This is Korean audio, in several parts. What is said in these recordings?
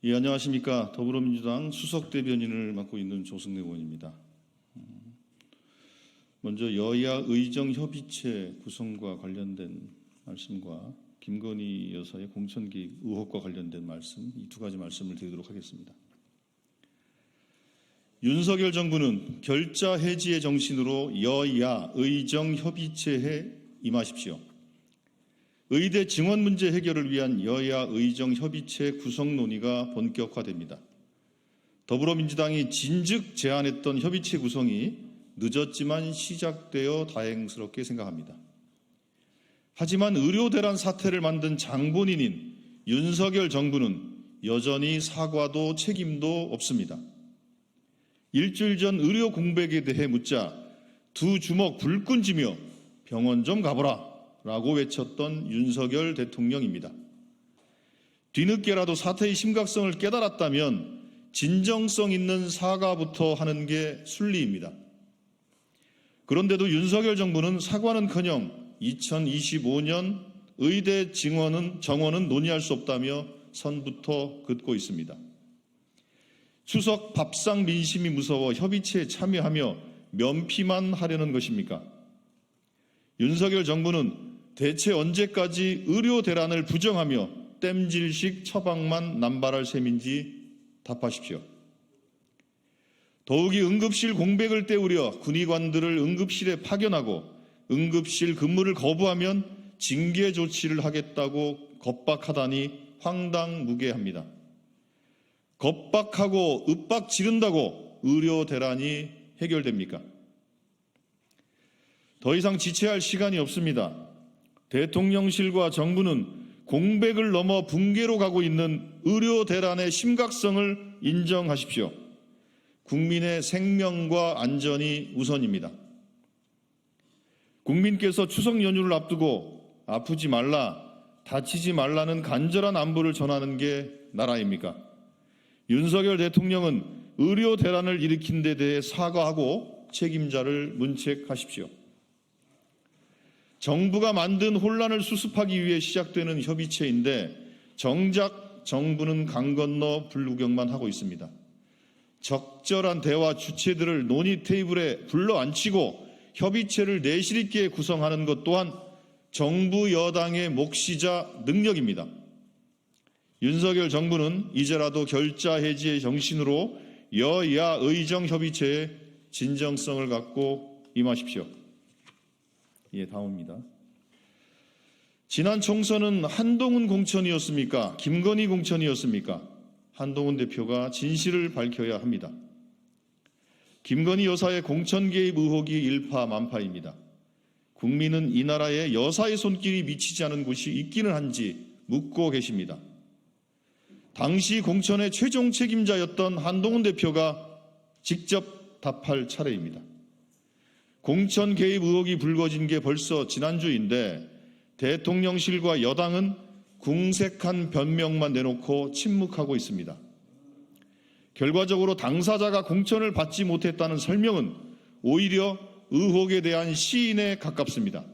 예, 안녕하십니까. 더불어민주당 수석대변인을 맡고 있는 조승래 의원입니다. 먼저 여야 의정협의체 구성과 관련된 말씀과 김건희 여사의 공천 개입 의혹과 관련된 말씀, 이 두 가지 말씀을 드리도록 하겠습니다. 윤석열 정부는 결자 해지의 정신으로 여야 의정협의체에 임하십시오. 의대 증원 문제 해결을 위한 여야 의정협의체 구성 논의가 본격화됩니다. 더불어민주당이 진즉 제안했던 협의체 구성이 늦었지만 시작되어 다행스럽게 생각합니다. 하지만 의료대란 사태를 만든 장본인인 윤석열 정부는 여전히 사과도 책임도 없습니다. 일주일 전 의료 공백에 대해 묻자 두 주먹 불끈 쥐며 병원 좀 가보라 라고 외쳤던 윤석열 대통령입니다. 뒤늦게라도 사태의 심각성을 깨달았다면 진정성 있는 사과부터 하는 게 순리입니다. 그런데도 윤석열 정부는 사과는커녕 2025년 의대 정원은 논의할 수 없다며 선부터 긋고 있습니다. 추석 밥상 민심이 무서워 협의체에 참여하며 면피만 하려는 것입니까? 윤석열 정부는 대체 언제까지 의료 대란을 부정하며 땜질식 처방만 남발할 셈인지 답하십시오. 더욱이 응급실 공백을 때우려 군의관들을 응급실에 파견하고 응급실 근무를 거부하면 징계 조치를 하겠다고 겁박하다니 황당무계합니다. 겁박하고 윽박 지른다고 의료 대란이 해결됩니까? 더 이상 지체할 시간이 없습니다. 대통령실과 정부는 공백을 넘어 붕괴로 가고 있는 의료 대란의 심각성을 인정하십시오. 국민의 생명과 안전이 우선입니다. 국민께서 추석 연휴를 앞두고 아프지 말라, 다치지 말라는 간절한 안부를 전하는 게 나라입니까? 윤석열 대통령은 의료 대란을 일으킨 데 대해 사과하고 책임자를 문책하십시오. 정부가 만든 혼란을 수습하기 위해 시작되는 협의체인데 정작 정부는 강 건너 불구경만 하고 있습니다. 적절한 대화 주체들을 논의 테이블에 불러앉히고 협의체를 내실 있게 구성하는 것 또한 정부 여당의 몫이자 능력입니다. 윤석열 정부는 이제라도 결자 해지의 정신으로 여야 의정협의체에 진정성을 갖고 임하십시오. 예, 다음입니다. 지난 총선은 한동훈 공천이었습니까? 김건희 공천이었습니까? 한동훈 대표가 진실을 밝혀야 합니다. 김건희 여사의 공천 개입 의혹이 일파만파입니다. 국민은 이 나라에 여사의 손길이 미치지 않은 곳이 있기는 한지 묻고 계십니다. 당시 공천의 최종 책임자였던 한동훈 대표가 직접 답할 차례입니다. 공천 개입 의혹이 불거진 게 벌써 지난주인데 대통령실과 여당은 궁색한 변명만 내놓고 침묵하고 있습니다. 결과적으로 당사자가 공천을 받지 못했다는 설명은 오히려 의혹에 대한 시인에 가깝습니다.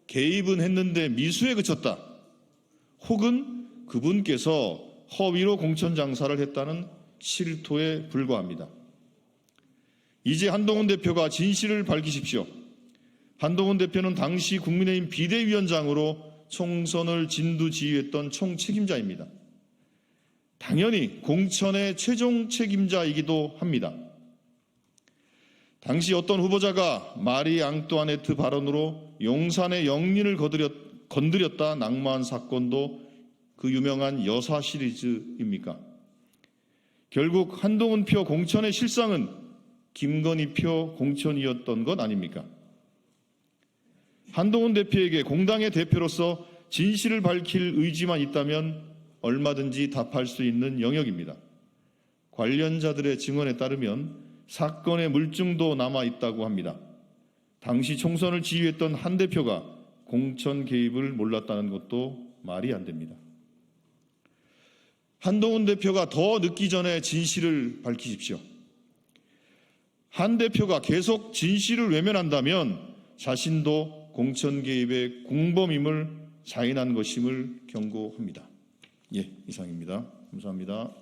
개입은 했는데 미수에 그쳤다. 혹은 그분께서 허위로 공천 장사를 했다는 실토에 불과합니다. 이제 한동훈 대표가 진실을 밝히십시오. 한동훈 대표는 당시 국민의힘 비대위원장으로 총선을 진두지휘했던 총책임자입니다. 당연히 공천의 최종 책임자이기도 합니다. 당시 어떤 후보자가 마리 앙뚜아네트 발언으로 용산의 영린을 건드렸다 낙마한 사건도 그 유명한 여사 시리즈입니까? 결국 한동훈 표 공천의 실상은 김건희 표 공천이었던 것 아닙니까? 한동훈 대표에게 공당의 대표로서 진실을 밝힐 의지만 있다면 얼마든지 답할 수 있는 영역입니다. 관련자들의 증언에 따르면 사건의 물증도 남아있다고 합니다. 당시 총선을 지휘했던 한 대표가 공천 개입을 몰랐다는 것도 말이 안 됩니다. 한동훈 대표가 더 늦기 전에 진실을 밝히십시오. 한 대표가 계속 진실을 외면한다면 자신도 공천 개입의 공범임을 자인한 것임을 경고합니다. 예, 이상입니다. 감사합니다.